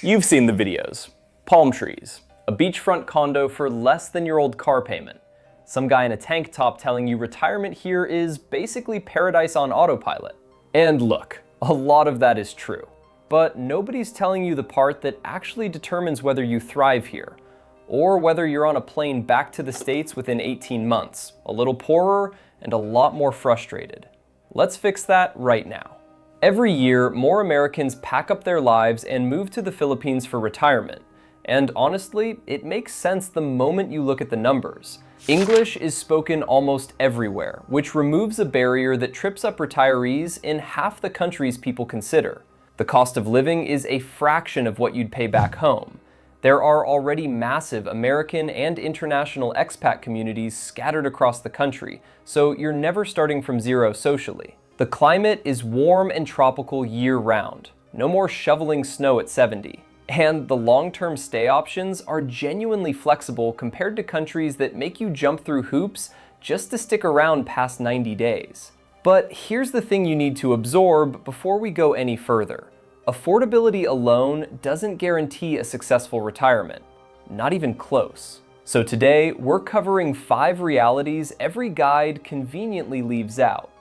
You've seen the videos. Palm trees, a beachfront condo for less than your old car payment, some guy in a tank top telling you retirement here is basically paradise on autopilot. And look, a lot of that is true. But nobody's telling you the part that actually determines whether you thrive here, or whether you're on a plane back to the States within 18 months, a little poorer and a lot more frustrated. Let's fix that right now. Every year, more Americans pack up their lives and move to the Philippines for retirement. And honestly, it makes sense the moment you look at the numbers. English is spoken almost everywhere, which removes a barrier that trips up retirees in half the countries people consider. The cost of living is a fraction of what you'd pay back home. There are already massive American and international expat communities scattered across the country, so you're never starting from zero socially. The climate is warm and tropical year-round. No more shoveling snow at 70. And the long-term stay options are genuinely flexible compared to countries that make you jump through hoops just to stick around past 90 days. But here's the thing you need to absorb before we go any further. Affordability alone doesn't guarantee a successful retirement. Not even close. So today, we're covering 5 realities every guide conveniently leaves out.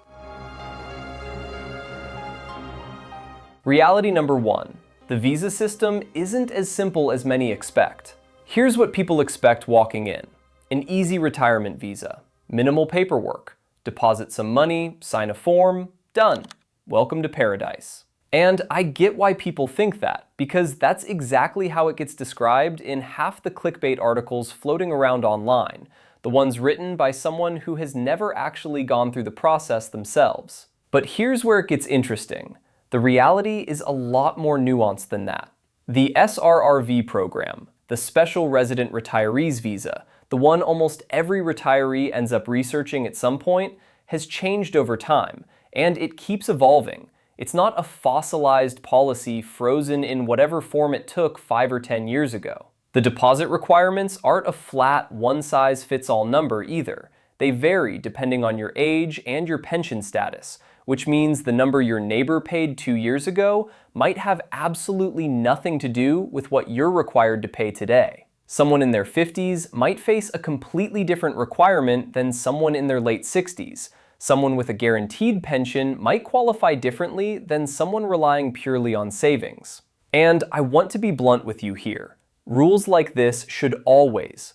Reality number 1. The visa system isn't as simple as many expect. Here's what people expect walking in. An easy retirement visa. Minimal paperwork. Deposit some money, sign a form, done. Welcome to paradise. And I get why people think that, because that's exactly how it gets described in half the clickbait articles floating around online, the ones written by someone who has never actually gone through the process themselves. But here's where it gets interesting. The reality is a lot more nuanced than that. The SRRV program, the Special Resident Retirees Visa, the one almost every retiree ends up researching at some point, has changed over time, and it keeps evolving. It's not a fossilized policy frozen in whatever form it took 5 or 10 years ago. The deposit requirements aren't a flat, one-size-fits-all number either. They vary depending on your age and your pension status, which means the number your neighbor paid 2 years ago might have absolutely nothing to do with what you're required to pay today. Someone in their 50s might face a completely different requirement than someone in their late 60s. Someone with a guaranteed pension might qualify differently than someone relying purely on savings. And I want to be blunt with you here. Rules like this should always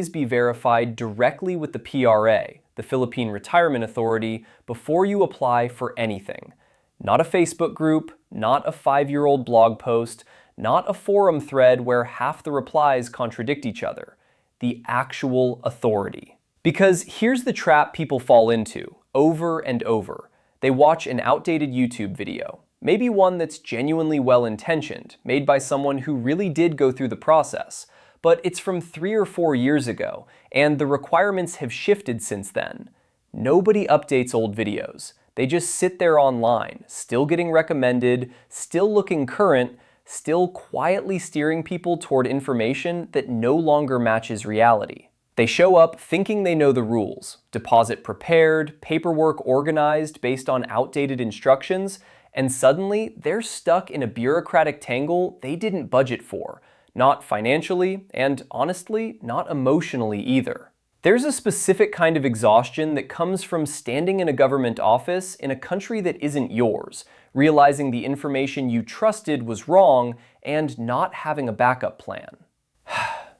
be verified directly with the PRA, the Philippine Retirement Authority, before you apply for anything. Not a Facebook group, not a 5-year-old blog post, not a forum thread where half the replies contradict each other. The actual authority. Because here's the trap people fall into, over and over. They watch an outdated YouTube video, maybe one that's genuinely well-intentioned, made by someone who really did go through the process, but it's from 3 or 4 years ago, and the requirements have shifted since then. Nobody updates old videos. They just sit there online, still getting recommended, still looking current, still quietly steering people toward information that no longer matches reality. They show up thinking they know the rules, deposit prepared, paperwork organized based on outdated instructions, and suddenly they're stuck in a bureaucratic tangle they didn't budget for. Not financially, and honestly, not emotionally either. There's a specific kind of exhaustion that comes from standing in a government office in a country that isn't yours, realizing the information you trusted was wrong, and not having a backup plan.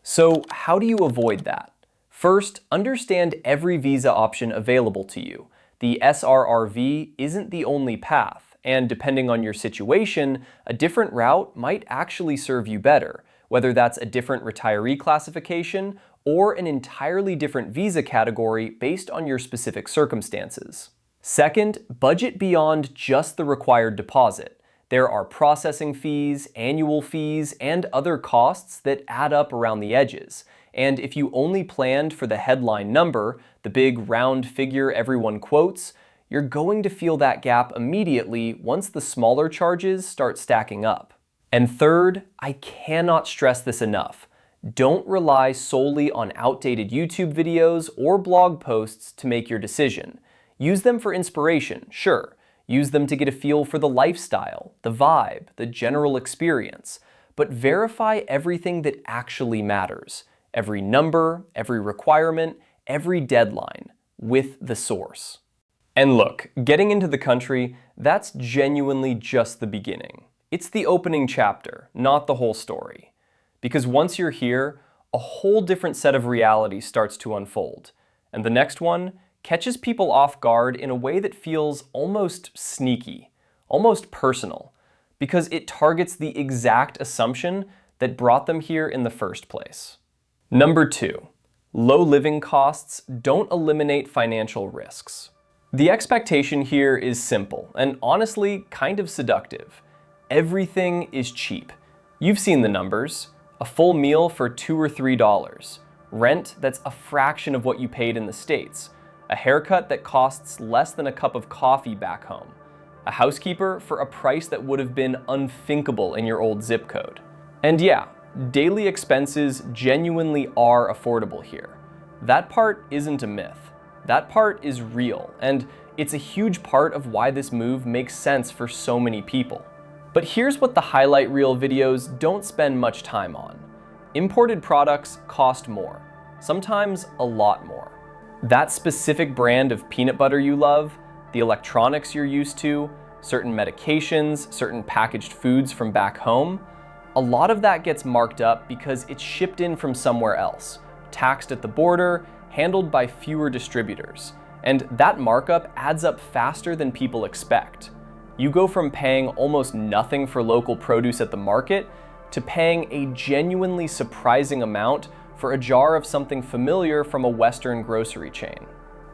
So how do you avoid that? First, understand every visa option available to you. The SRRV isn't the only path, and depending on your situation, a different route might actually serve you better, whether that's a different retiree classification or an entirely different visa category based on your specific circumstances. Second, budget beyond just the required deposit. There are processing fees, annual fees, and other costs that add up around the edges. And if you only planned for the headline number, the big round figure everyone quotes, you're going to feel that gap immediately once the smaller charges start stacking up. And third, I cannot stress this enough. Don't rely solely on outdated YouTube videos or blog posts to make your decision. Use them for inspiration, sure. Use them to get a feel for the lifestyle, the vibe, the general experience. but verify everything that actually matters. Every number, every requirement, every deadline, with the source. And look, getting into the country, that's genuinely just the beginning. It's the opening chapter, not the whole story. Because once you're here, a whole different set of realities starts to unfold. And the next one catches people off guard in a way that feels almost sneaky, almost personal, because it targets the exact assumption that brought them here in the first place. Number 2, low living costs don't eliminate financial risks. The expectation here is simple and honestly kind of seductive. Everything is cheap. You've seen the numbers. A full meal for $2 or $3. Rent that's a fraction of what you paid in the States. A haircut that costs less than a cup of coffee back home. A housekeeper for a price that would have been unthinkable in your old zip code. And yeah, daily expenses genuinely are affordable here. That part isn't a myth. That part is real, and it's a huge part of why this move makes sense for so many people. But here's what the highlight reel videos don't spend much time on. Imported products cost more, sometimes a lot more. That specific brand of peanut butter you love, the electronics you're used to, certain medications, certain packaged foods from back home, a lot of that gets marked up because it's shipped in from somewhere else, taxed at the border, handled by fewer distributors. And that markup adds up faster than people expect. You go from paying almost nothing for local produce at the market to paying a genuinely surprising amount for a jar of something familiar from a Western grocery chain.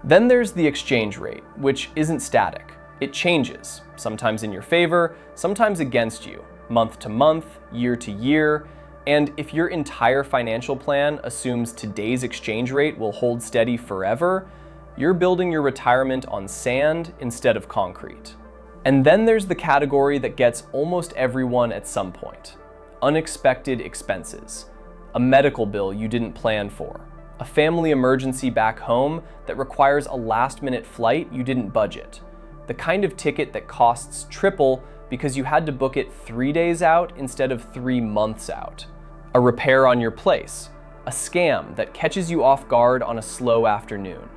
Then there's the exchange rate, which isn't static. It changes, sometimes in your favor, sometimes against you, month to month, year to year, and if your entire financial plan assumes today's exchange rate will hold steady forever, you're building your retirement on sand instead of concrete. And then there's the category that gets almost everyone at some point. Unexpected expenses. A medical bill you didn't plan for. A family emergency back home that requires a last-minute flight you didn't budget. The kind of ticket that costs triple because you had to book it 3 days out instead of 3 months out. A repair on your place. A scam that catches you off guard on a slow afternoon.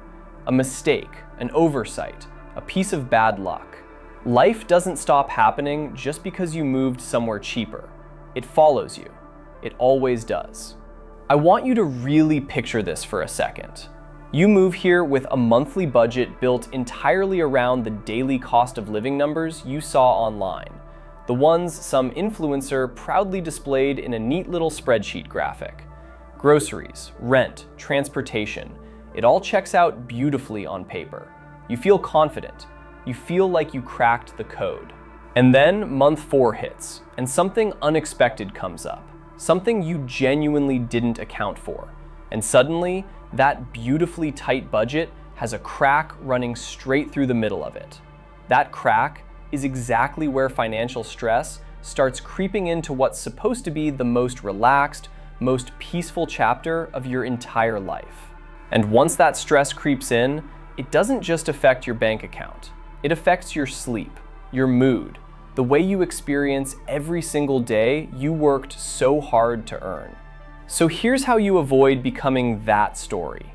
A mistake, an oversight, a piece of bad luck. Life doesn't stop happening just because you moved somewhere cheaper. It follows you. It always does. I want you to really picture this for a second. You move here with a monthly budget built entirely around the daily cost of living numbers you saw online. The ones some influencer proudly displayed in a neat little spreadsheet graphic. Groceries, rent, transportation, it all checks out beautifully on paper. You feel confident. You feel like you cracked the code. And then month 4 hits, and something unexpected comes up. Something you genuinely didn't account for. And suddenly, that beautifully tight budget has a crack running straight through the middle of it. That crack is exactly where financial stress starts creeping into what's supposed to be the most relaxed, most peaceful chapter of your entire life. And once that stress creeps in, it doesn't just affect your bank account. It affects your sleep, your mood, the way you experience every single day you worked so hard to earn. So here's how you avoid becoming that story.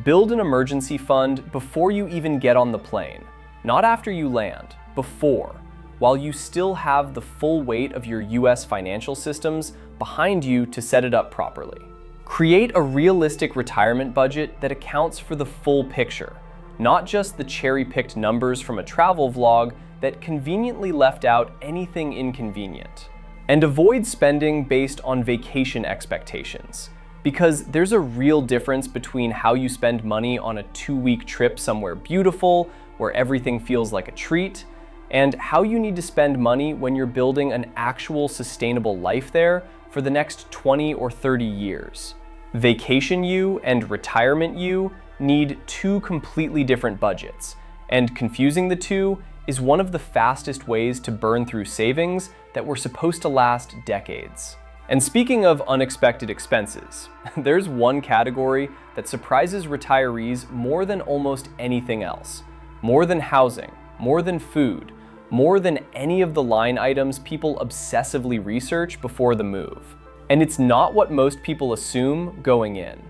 Build an emergency fund before you even get on the plane. Not after you land, before, while you still have the full weight of your US financial systems behind you to set it up properly. Create a realistic retirement budget that accounts for the full picture, not just the cherry-picked numbers from a travel vlog that conveniently left out anything inconvenient. And avoid spending based on vacation expectations, because there's a real difference between how you spend money on a 2-week trip somewhere beautiful, where everything feels like a treat, and how you need to spend money when you're building an actual sustainable life there for the next 20 or 30 years. Vacation you and retirement you need 2 completely different budgets, and confusing the two is one of the fastest ways to burn through savings that were supposed to last decades. And speaking of unexpected expenses, there's one category that surprises retirees more than almost anything else. More than housing, more than food, more than any of the line items people obsessively research before the move. And it's not what most people assume going in.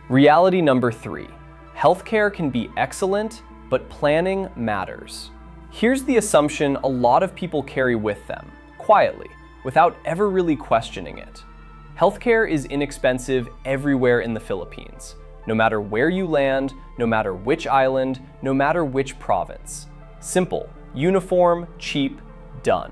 Reality number 3. Healthcare can be excellent, but planning matters. Here's the assumption a lot of people carry with them, quietly, without ever really questioning it. Healthcare is inexpensive everywhere in the Philippines, no matter where you land, no matter which island, no matter which province. Simple, uniform, cheap, done.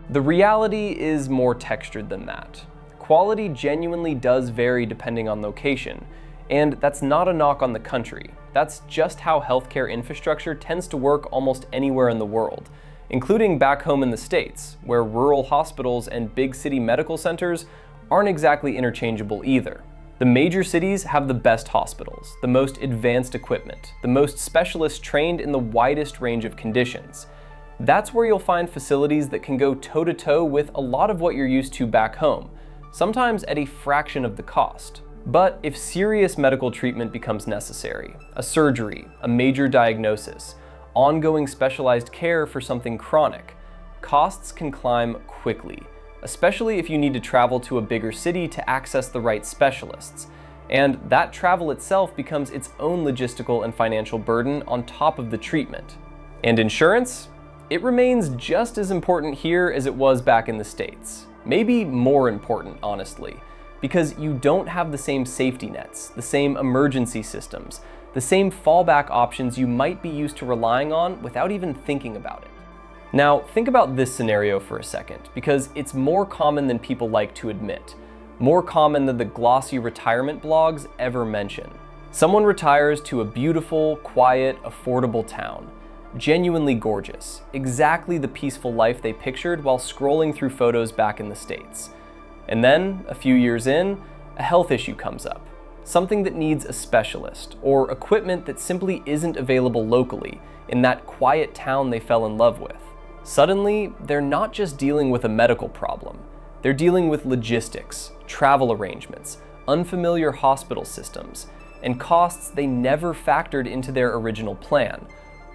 The reality is more textured than that. Quality genuinely does vary depending on location, and that's not a knock on the country. That's just how healthcare infrastructure tends to work almost anywhere in the world, including back home in the States, where rural hospitals and big city medical centers aren't exactly interchangeable either. The major cities have the best hospitals, the most advanced equipment, the most specialists trained in the widest range of conditions. That's where you'll find facilities that can go toe-to-toe with a lot of what you're used to back home, sometimes at a fraction of the cost. But if serious medical treatment becomes necessary, a surgery, a major diagnosis, ongoing specialized care for something chronic, costs can climb quickly, especially if you need to travel to a bigger city to access the right specialists. And that travel itself becomes its own logistical and financial burden on top of the treatment. And insurance? It remains just as important here as it was back in the States. Maybe more important, honestly, because you don't have the same safety nets, the same emergency systems, the same fallback options you might be used to relying on without even thinking about it. Now, think about this scenario for a second, because it's more common than people like to admit, more common than the glossy retirement blogs ever mention. Someone retires to a beautiful, quiet, affordable town, genuinely gorgeous, exactly the peaceful life they pictured while scrolling through photos back in the States. And then, a few years in, a health issue comes up, something that needs a specialist, or equipment that simply isn't available locally in that quiet town they fell in love with. Suddenly, they're not just dealing with a medical problem, they're dealing with logistics, travel arrangements, unfamiliar hospital systems, and costs they never factored into their original plan,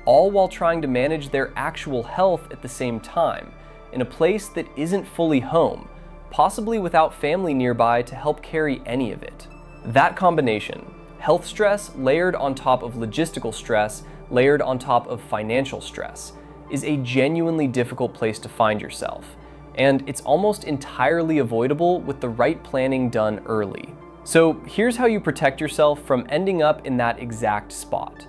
all while trying to manage their actual health at the same time, in a place that isn't fully home, possibly without family nearby to help carry any of it. That combination, health stress layered on top of logistical stress, layered on top of financial stress, is a genuinely difficult place to find yourself, and it's almost entirely avoidable with the right planning done early. So here's how you protect yourself from ending up in that exact spot.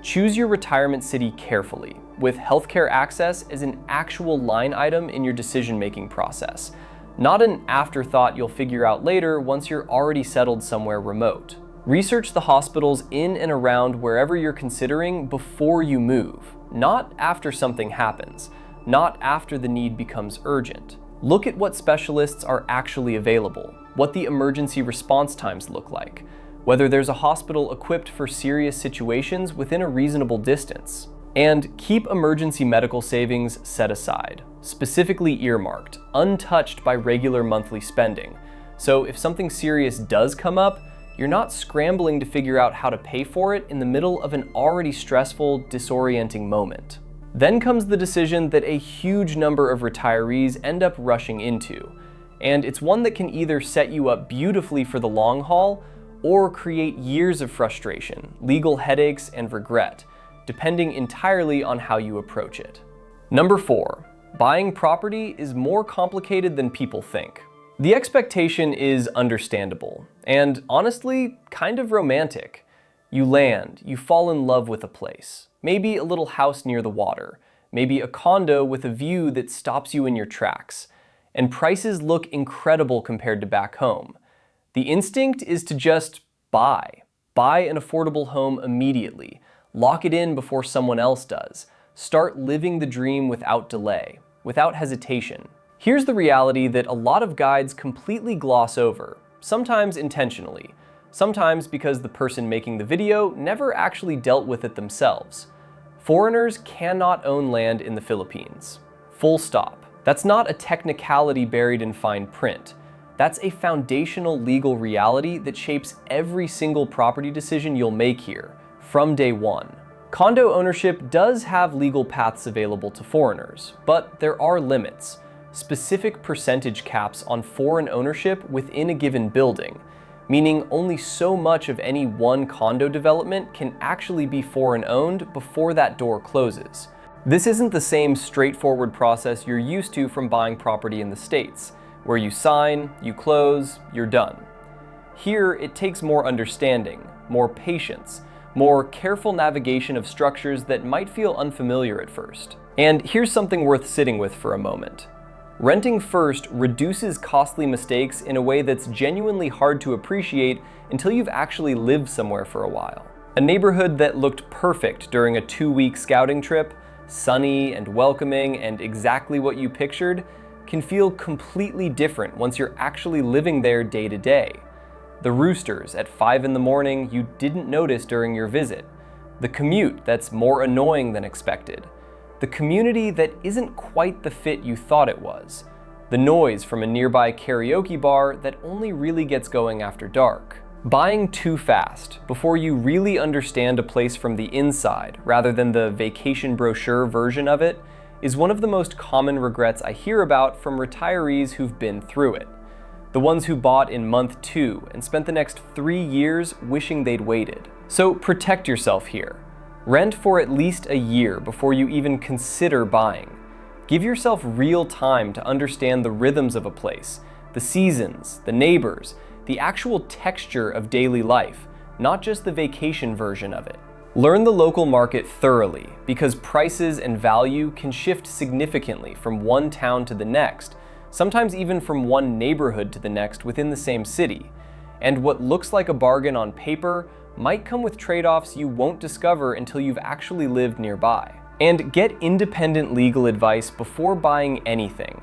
Choose your retirement city carefully, with healthcare access as an actual line item in your decision-making process, not an afterthought you'll figure out later once you're already settled somewhere remote. Research the hospitals in and around wherever you're considering before you move, not after something happens, not after the need becomes urgent. Look at what specialists are actually available, what the emergency response times look like, whether there's a hospital equipped for serious situations within a reasonable distance. And keep emergency medical savings set aside, specifically earmarked, untouched by regular monthly spending. So if something serious does come up, you're not scrambling to figure out how to pay for it in the middle of an already stressful, disorienting moment. Then comes the decision that a huge number of retirees end up rushing into, and it's one that can either set you up beautifully for the long haul or create years of frustration, legal headaches, and regret, depending entirely on how you approach it. Number 4, buying property is more complicated than people think. The expectation is understandable, and honestly, kind of romantic. You land, you fall in love with a place, maybe a little house near the water, maybe a condo with a view that stops you in your tracks, and prices look incredible compared to back home. The instinct is to just buy an affordable home immediately, lock it in before someone else does, start living the dream without delay, without hesitation. Here's the reality that a lot of guides completely gloss over, sometimes intentionally, sometimes because the person making the video never actually dealt with it themselves. Foreigners cannot own land in the Philippines. Full stop. That's not a technicality buried in fine print. That's a foundational legal reality that shapes every single property decision you'll make here, from day one. Condo ownership does have legal paths available to foreigners, but there are limits, specific percentage caps on foreign ownership within a given building, meaning only so much of any one condo development can actually be foreign owned before that door closes. This isn't the same straightforward process you're used to from buying property in the States, where you sign, you close, you're done. Here, it takes more understanding, more patience, more careful navigation of structures that might feel unfamiliar at first. And here's something worth sitting with for a moment. Renting first reduces costly mistakes in a way that's genuinely hard to appreciate until you've actually lived somewhere for a while. A neighborhood that looked perfect during a 2-week scouting trip, sunny and welcoming and exactly what you pictured, can feel completely different once you're actually living there day to day. The roosters at 5 in the morning you didn't notice during your visit. The commute that's more annoying than expected. The community that isn't quite the fit you thought it was. The noise from a nearby karaoke bar that only really gets going after dark. Buying too fast, before you really understand a place from the inside rather than the vacation brochure version of it, is one of the most common regrets I hear about from retirees who've been through it. The ones who bought in month 2 and spent the next 3 years wishing they'd waited. So protect yourself here. Rent for at least a year before you even consider buying. Give yourself real time to understand the rhythms of a place, the seasons, the neighbors, the actual texture of daily life, not just the vacation version of it. Learn the local market thoroughly, because prices and value can shift significantly from one town to the next, sometimes even from one neighborhood to the next within the same city. And what looks like a bargain on paper might come with trade-offs you won't discover until you've actually lived nearby. And get independent legal advice before buying anything.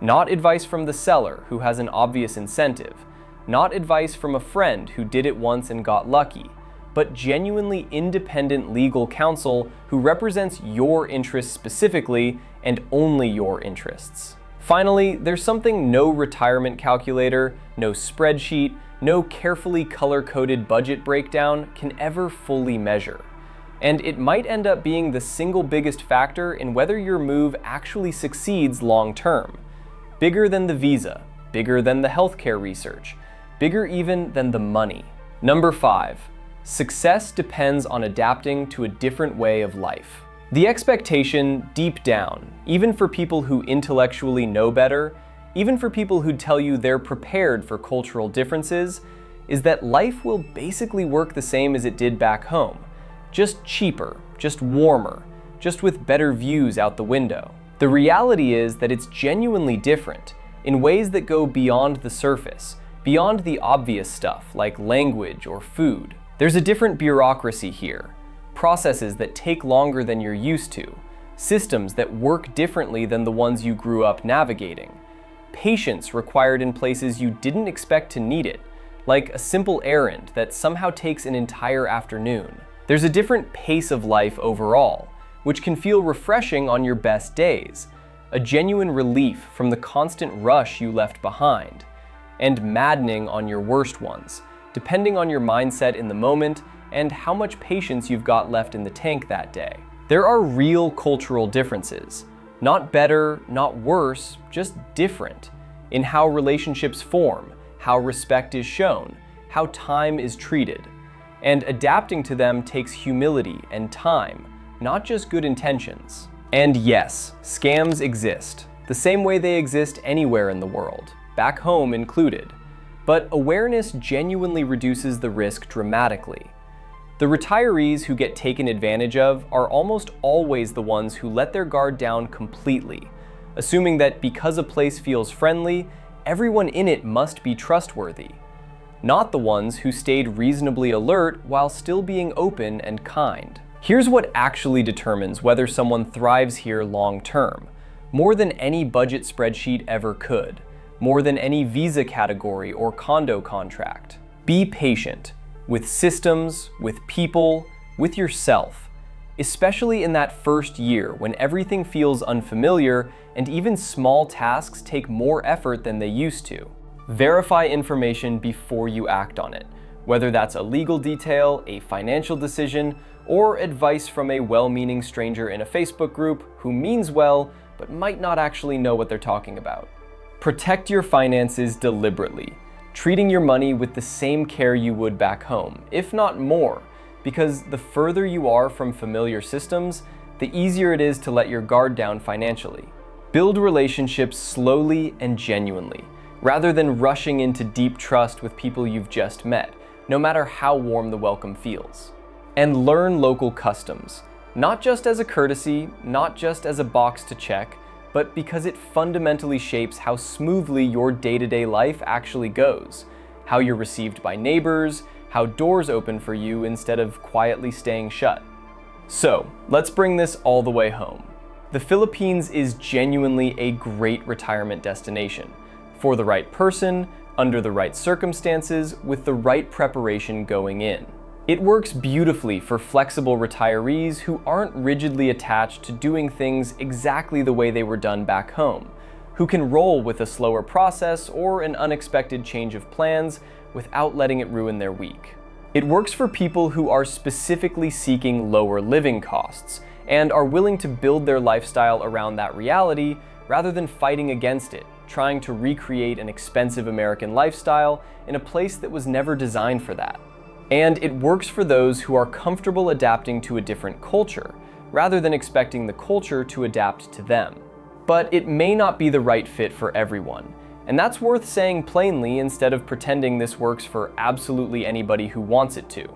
Not advice from the seller who has an obvious incentive. Not advice from a friend who did it once and got lucky. But genuinely independent legal counsel who represents your interests specifically and only your interests. Finally, there's something no retirement calculator, no spreadsheet, no carefully color-coded budget breakdown can ever fully measure. And it might end up being the single biggest factor in whether your move actually succeeds long-term. Bigger than the visa, bigger than the healthcare research, bigger even than the money. Number 5, success depends on adapting to a different way of life. The expectation deep down, even for people who intellectually know better, even for people who tell you they're prepared for cultural differences, is that life will basically work the same as it did back home. Just cheaper, just warmer, just with better views out the window. The reality is that it's genuinely different, in ways that go beyond the surface, beyond the obvious stuff like language or food. There's a different bureaucracy here, processes that take longer than you're used to, systems that work differently than the ones you grew up navigating. Patience required in places you didn't expect to need it, like a simple errand that somehow takes an entire afternoon. There's a different pace of life overall, which can feel refreshing on your best days, a genuine relief from the constant rush you left behind, and maddening on your worst ones, depending on your mindset in the moment and how much patience you've got left in the tank that day. There are real cultural differences. Not better, not worse, just different, in how relationships form, how respect is shown, how time is treated. And adapting to them takes humility and time, not just good intentions. And yes, scams exist, the same way they exist anywhere in the world, back home included. But awareness genuinely reduces the risk dramatically. The retirees who get taken advantage of are almost always the ones who let their guard down completely, assuming that because a place feels friendly, everyone in it must be trustworthy. Not the ones who stayed reasonably alert while still being open and kind. Here's what actually determines whether someone thrives here long term, more than any budget spreadsheet ever could, more than any visa category or condo contract. Be patient. With systems, with people, with yourself, especially in that first year when everything feels unfamiliar and even small tasks take more effort than they used to. Verify information before you act on it, whether that's a legal detail, a financial decision, or advice from a well-meaning stranger in a Facebook group who means well, but might not actually know what they're talking about. Protect your finances deliberately, treating your money with the same care you would back home, if not more, because the further you are from familiar systems, the easier it is to let your guard down financially. Build relationships slowly and genuinely, rather than rushing into deep trust with people you've just met, no matter how warm the welcome feels. And learn local customs, not just as a courtesy, not just as a box to check, but because it fundamentally shapes how smoothly your day-to-day life actually goes, how you're received by neighbors, how doors open for you instead of quietly staying shut. So, let's bring this all the way home. The Philippines is genuinely a great retirement destination, for the right person, under the right circumstances, with the right preparation going in. It works beautifully for flexible retirees who aren't rigidly attached to doing things exactly the way they were done back home, who can roll with a slower process or an unexpected change of plans without letting it ruin their week. It works for people who are specifically seeking lower living costs and are willing to build their lifestyle around that reality rather than fighting against it, trying to recreate an expensive American lifestyle in a place that was never designed for that. And it works for those who are comfortable adapting to a different culture, rather than expecting the culture to adapt to them. But it may not be the right fit for everyone, and that's worth saying plainly instead of pretending this works for absolutely anybody who wants it to.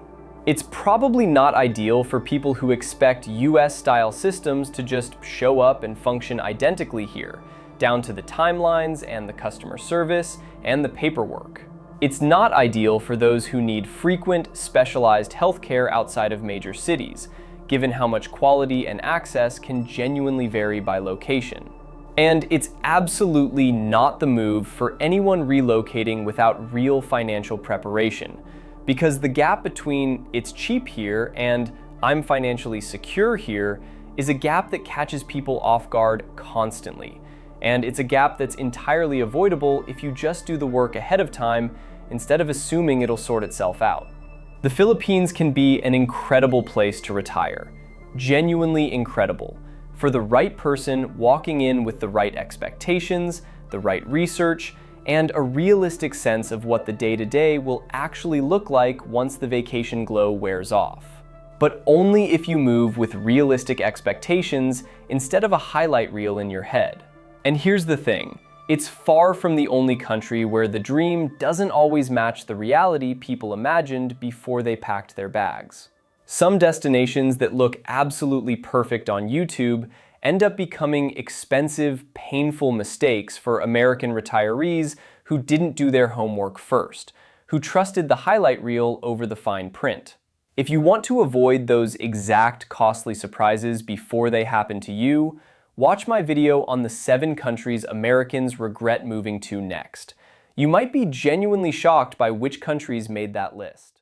It's probably not ideal for people who expect US-style systems to just show up and function identically here, down to the timelines and the customer service and the paperwork. It's not ideal for those who need frequent, specialized healthcare outside of major cities, given how much quality and access can genuinely vary by location. And it's absolutely not the move for anyone relocating without real financial preparation, because the gap between "it's cheap here" and "I'm financially secure here" is a gap that catches people off guard constantly. And it's a gap that's entirely avoidable if you just do the work ahead of time instead of assuming it'll sort itself out. The Philippines can be an incredible place to retire, genuinely incredible, for the right person walking in with the right expectations, the right research, and a realistic sense of what the day-to-day will actually look like once the vacation glow wears off. But only if you move with realistic expectations instead of a highlight reel in your head. And here's the thing. It's far from the only country where the dream doesn't always match the reality people imagined before they packed their bags. Some destinations that look absolutely perfect on YouTube end up becoming expensive, painful mistakes for American retirees who didn't do their homework first, who trusted the highlight reel over the fine print. If you want to avoid those exact costly surprises before they happen to you, watch my video on the 7 countries Americans regret moving to next. You might be genuinely shocked by which countries made that list.